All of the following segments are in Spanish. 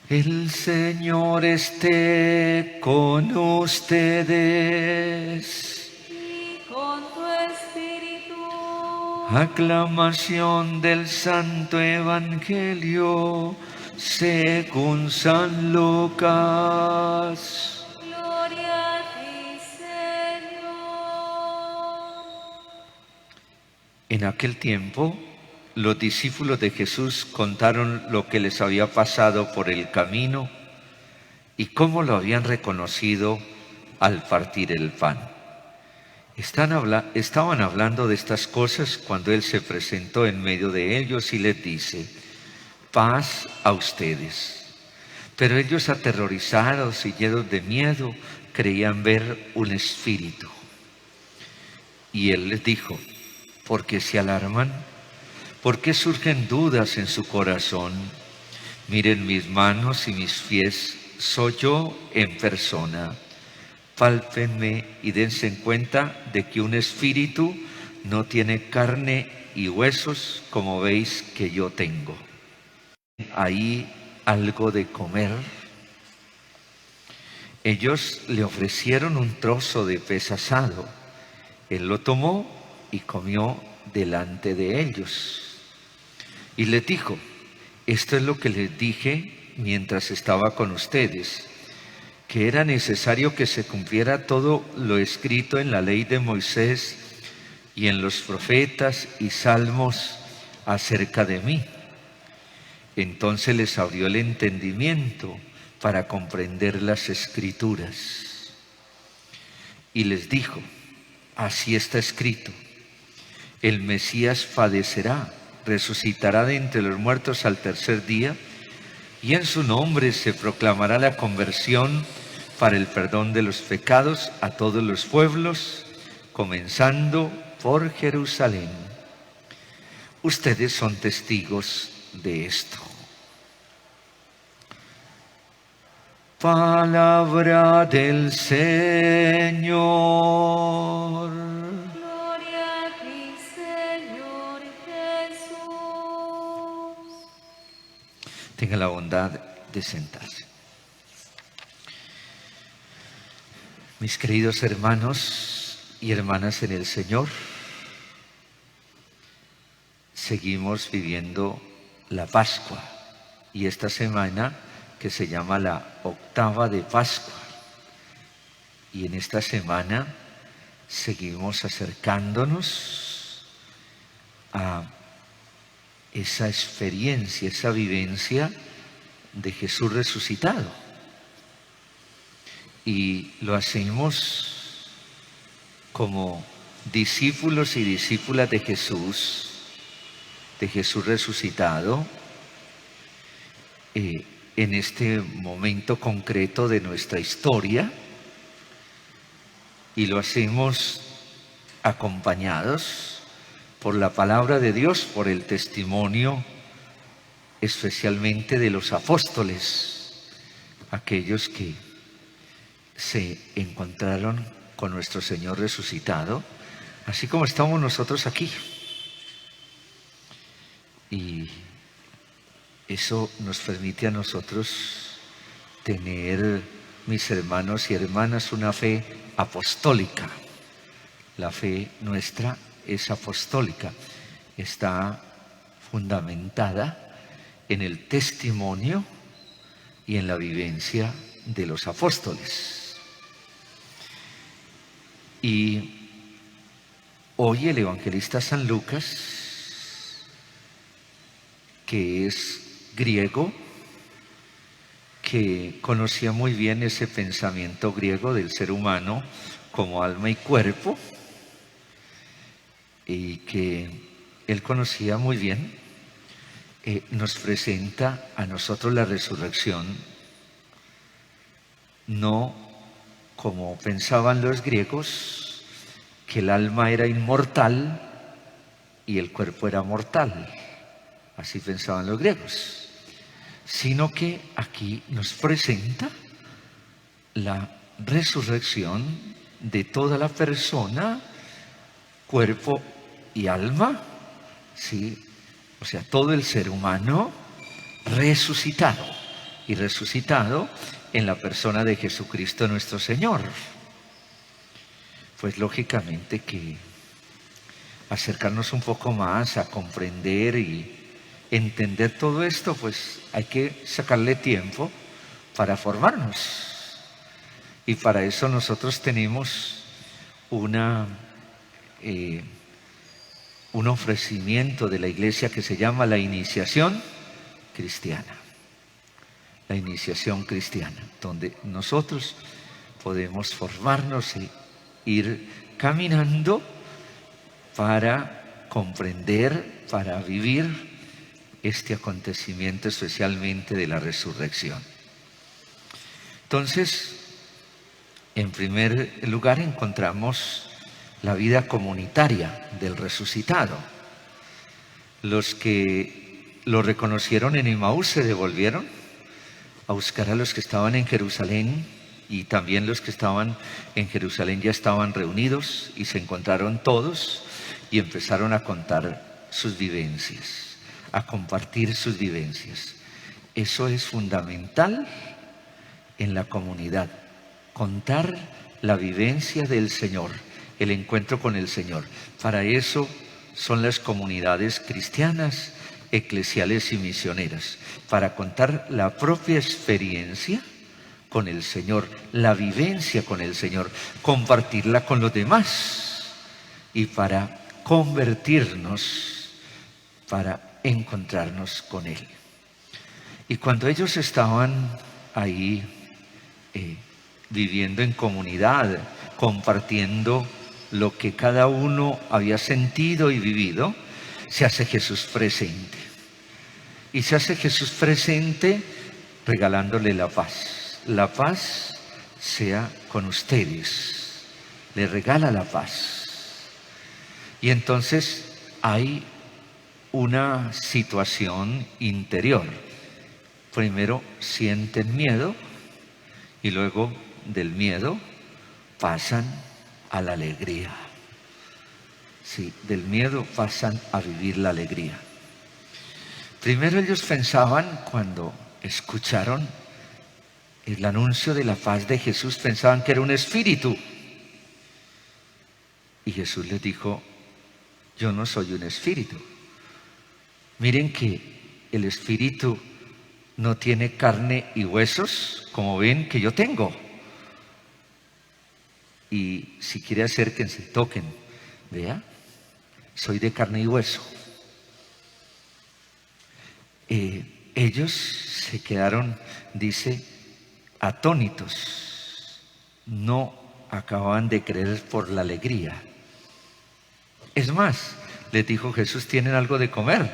El Señor esté con ustedes. Y con tu espíritu. Aclamación del Santo Evangelio según San Lucas. Gloria a ti, Señor. En aquel tiempo, los discípulos de Jesús contaron lo que les había pasado por el camino y cómo lo habían reconocido al partir el pan. Estaban hablando de estas cosas cuando Él se presentó en medio de ellos y les dice: paz a ustedes. Pero ellos, aterrorizados y llenos de miedo, creían ver un espíritu. Y Él les dijo: ¿por qué se alarman? ¿Por qué surgen dudas en su corazón? Miren mis manos y mis pies, soy yo en persona. Pálpenme y dense cuenta de que un espíritu no tiene carne y huesos como veis que yo tengo. Ahí algo de comer. Ellos le ofrecieron un trozo de pez asado. Él lo tomó y comió delante de ellos. Y les dijo: esto es lo que les dije mientras estaba con ustedes, que era necesario que se cumpliera todo lo escrito en la ley de Moisés y en los profetas y salmos acerca de mí. Entonces les abrió el entendimiento para comprender las Escrituras. Y les dijo: así está escrito, el Mesías padecerá, resucitará de entre los muertos al tercer día, y en su nombre se proclamará la conversión para el perdón de los pecados a todos los pueblos, comenzando por Jerusalén. Ustedes son testigos de esto. Palabra del Señor. Gloria a ti, Señor Jesús. Tenga la bondad de sentarse. Mis queridos hermanos y hermanas en el Señor, seguimos viviendo la Pascua y esta semana que se llama la octava de Pascua. Y en esta semana seguimos acercándonos a esa experiencia, esa vivencia de Jesús resucitado. Y lo hacemos como discípulos y discípulas de Jesús resucitado, en este momento concreto de nuestra historia, y lo hacemos acompañados por la palabra de Dios, por el testimonio especialmente de los apóstoles, aquellos que se encontraron con nuestro Señor resucitado, así como estamos nosotros aquí. Y eso nos permite a nosotros tener, mis hermanos y hermanas, una fe apostólica. La fe nuestra es apostólica, está fundamentada en el testimonio y en la vivencia de los apóstoles. Y hoy el evangelista San Lucas, que es griego, que conocía muy bien ese pensamiento griego del ser humano como alma y cuerpo, y que él conocía muy bien, nos presenta a nosotros la resurrección no como pensaban los griegos, que el alma era inmortal y el cuerpo era mortal. Así pensaban los griegos, sino que aquí nos presenta la resurrección de toda la persona, cuerpo y alma, ¿sí? O sea, todo el ser humano resucitado. y resucitado en la persona de Jesucristo nuestro Señor. Pues lógicamente que acercarnos un poco más a comprender y entender todo esto, pues hay que sacarle tiempo para formarnos. Y para eso nosotros tenemos un ofrecimiento de la iglesia que se llama la iniciación cristiana. La iniciación cristiana, donde nosotros podemos formarnos e ir caminando para comprender, para vivir este acontecimiento especialmente de la resurrección. Entonces, en primer lugar encontramos la vida comunitaria del resucitado. Los que lo reconocieron en Emaús se devolvieron a buscar a los que estaban en Jerusalén, y también los que estaban en Jerusalén ya estaban reunidos y se encontraron todos y empezaron a contar sus vivencias, a compartir sus vivencias. Eso es fundamental en la comunidad, contar la vivencia del Señor, el encuentro con el Señor. Para eso son las comunidades cristianas, eclesiales y misioneras, para contar la propia experiencia con el Señor, la vivencia con el Señor, compartirla con los demás y para convertirnos, para encontrarnos con Él. Y cuando ellos estaban ahí viviendo en comunidad, compartiendo lo que cada uno había sentido y vivido, se hace Jesús presente. Y se hace Jesús presente regalándole la paz. La paz sea con ustedes. Le regala la paz. Y entonces hay una situación interior. Primero sienten miedo y luego del miedo pasan a la alegría. Sí, del miedo pasan a vivir la alegría. Primero ellos pensaban, cuando escucharon el anuncio de la paz de Jesús, pensaban que era un espíritu. Y Jesús les dijo: yo no soy un espíritu. Miren que el espíritu no tiene carne y huesos, como ven que yo tengo. Y si quiere, acérquense, toquen. Vea, soy de carne y hueso. Ellos se quedaron, dice, atónitos. No acababan de creer por la alegría. Es más, les dijo Jesús: ¿tienen algo de comer?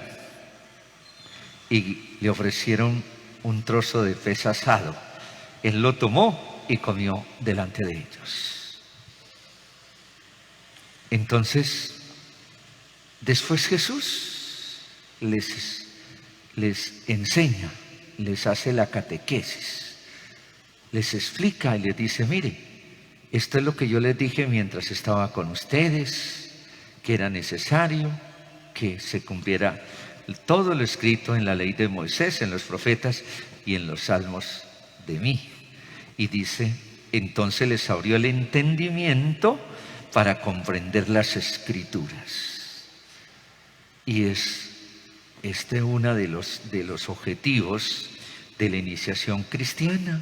Y le ofrecieron un trozo de pez asado. Él lo tomó y comió delante de ellos. Entonces, después Jesús les enseña, les hace la catequesis, les explica y les dice: mire, esto es lo que yo les dije mientras estaba con ustedes, que era necesario que se cumpliera todo lo escrito en la ley de Moisés, en los profetas y en los salmos de mí. Y dice: entonces les abrió el entendimiento para comprender las escrituras. Y es uno de los objetivos de la iniciación cristiana,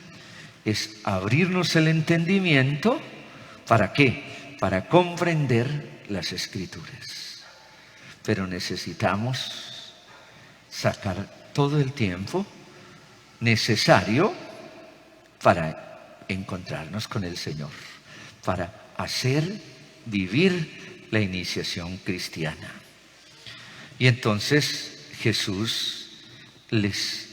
es abrirnos el entendimiento. ¿Para qué? Para comprender las escrituras. Pero necesitamos sacar todo el tiempo necesario para encontrarnos con el Señor, para vivir la iniciación cristiana. Y entonces Jesús les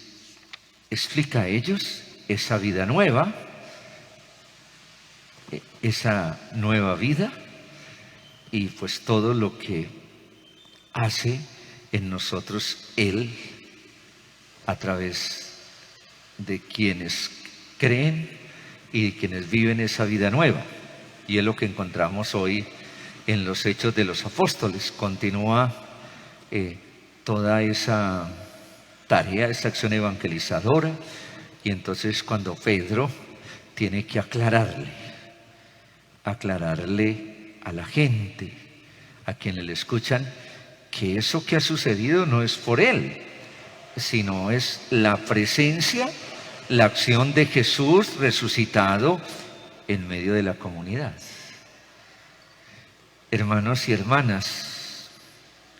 explica a ellos esa vida nueva, esa nueva vida, y pues todo lo que hace en nosotros Él a través de quienes creen y de quienes viven esa vida nueva. Y es lo que encontramos hoy en los Hechos de los Apóstoles. Continúa toda esa tarea, esa acción evangelizadora, Y entonces cuando Pedro tiene que aclararle a la gente, a quienes le escuchan, que eso que ha sucedido no es por él, sino es la presencia, la acción de Jesús resucitado en medio de la comunidad. Hermanos y hermanas,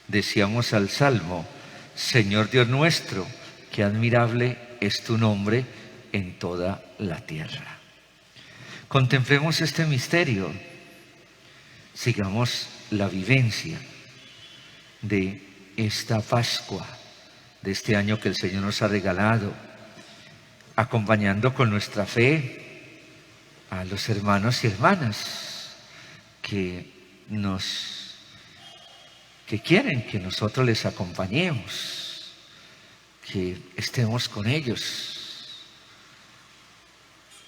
decíamos al Salmo, Señor Dios nuestro, qué admirable es tu nombre en toda la tierra. Contemplemos este misterio, sigamos la vivencia de esta Pascua, de este año que el Señor nos ha regalado, acompañando con nuestra fe a los hermanos y hermanas que quieren que nosotros les acompañemos, que estemos con ellos.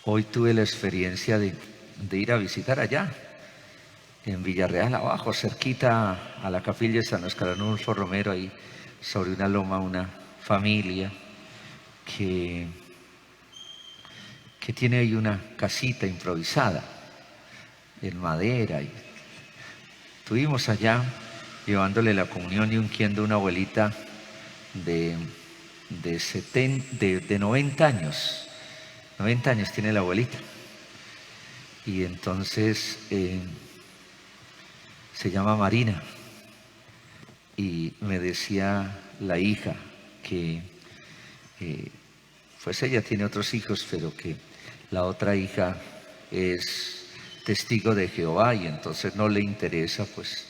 Hoy tuve la experiencia de ir a visitar allá, en Villarreal abajo, cerquita a la capilla de San Oscar Arnulfo Romero, ahí sobre una loma, una familia que tiene ahí una casita improvisada en madera. Y estuvimos allá llevándole la comunión y ungiendo a una abuelita de 90 años. 90 años tiene la abuelita. Y entonces se llama Marina. Y me decía la hija que pues ella tiene otros hijos, pero que la otra hija es testigo de Jehová y entonces no le interesa pues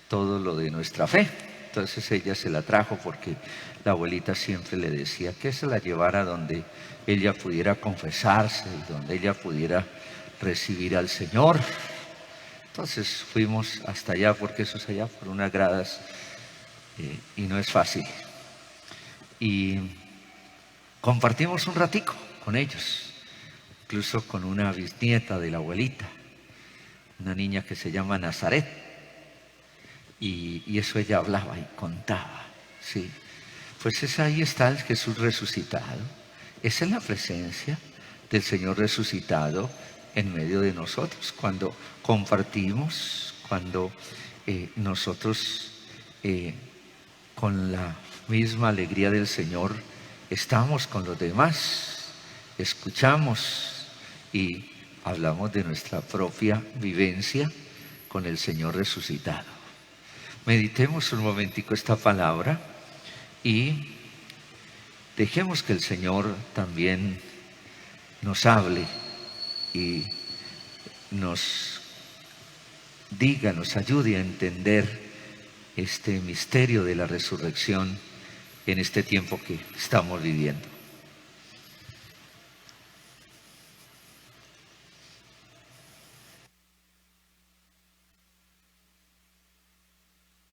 todo lo de nuestra fe. Entonces ella se la trajo porque la abuelita siempre le decía que se la llevara donde ella pudiera confesarse y donde ella pudiera recibir al Señor. Entonces fuimos hasta allá, porque eso es allá por unas gradas y no es fácil. Y compartimos un ratico con ellos, incluso con una bisnieta de la abuelita, una niña que se llama Nazaret. Y eso ella hablaba y contaba, ¿sí? Pues ahí está el Jesús resucitado. Esa es la presencia del Señor resucitado en medio de nosotros. Cuando compartimos, cuando nosotros con la misma alegría del Señor estamos con los demás, escuchamos y hablamos de nuestra propia vivencia con el Señor resucitado. Meditemos un momentico esta palabra y dejemos que el Señor también nos hable y nos diga, nos ayude a entender este misterio de la resurrección en este tiempo que estamos viviendo.